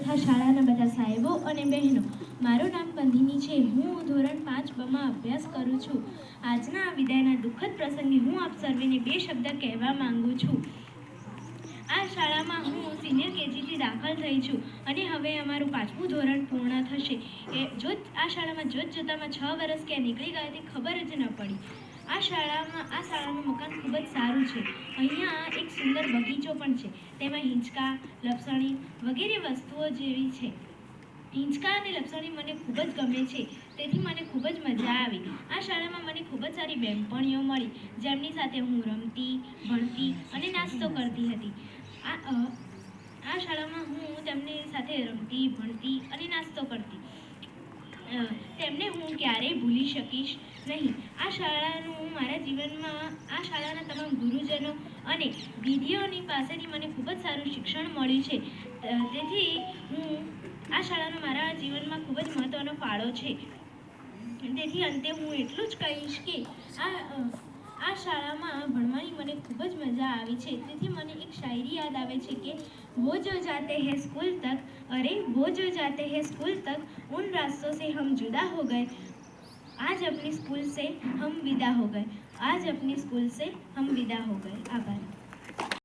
તથા શાળાના બધા સાહેબો અને બહેનો, મારું નામ બંધીની છે. હું ધોરણ 5 માં અભ્યાસ કરું છું. આજના આ વિદાયના દુઃખદ પ્રસંગે હું આપ સર્વેને બે શબ્દ કહેવા માંગુ છું. આ શાળામાં હું સિનિયર કેજીથી દાખલ થઈ છું અને હવે અમારું 5મું ધોરણ પૂર્ણ થશે. આ શાળામાં જોતજોતામાં 6 વર્ષ ક્યાં નીકળી ગયા તે ખબર જ ન પડી. આ શાળાનું મકાન ખૂબ જ સારું છે. અહીંયા એક સુંદર બગીચો પણ છે. તેમાં હિંચકા, લપસણી વગેરે વસ્તુઓ જેવી છે. હિંચકા અને લપસણી મને ખૂબ જ ગમે છે, તેથી મને ખૂબ જ મજા આવી. આ શાળામાં મને ખૂબ જ સારી બહેનપણીઓ મળી, જેમની સાથે હું રમતી, ભણતી અને નાસ્તો કરતી હતી. આ શાળામાં હું તેમની સાથે રમતી, ભણતી અને નાસ્તો કરતી. તેમને હું ક્યારેય ભૂલી શકીશ નહીં. આ શાળાના તમામ ગુરુજનો અને દીદીઓની પાસેથી મને ખૂબ જ સારું શિક્ષણ મળ્યું છે. તેથી આ શાળાનો મારા જીવનમાં ખૂબ જ મહત્ત્વનો ફાળો છે. તેથી અંતે હું એટલું જ કહીશ કે આ શાળામાં ભણવાની મને ખૂબ જ મજા આવી છે. તેથી મને એક શાયરી યાદ આવે છે કે वो जो जाते हैं स्कूल तक, अरे वो जो जाते हैं स्कूल तक, उन रास्तों से हम जुदा हो गए, आज अपनी स्कूल से हम विदा हो गए, आज अपनी स्कूल से हम विदा हो गए. आभार.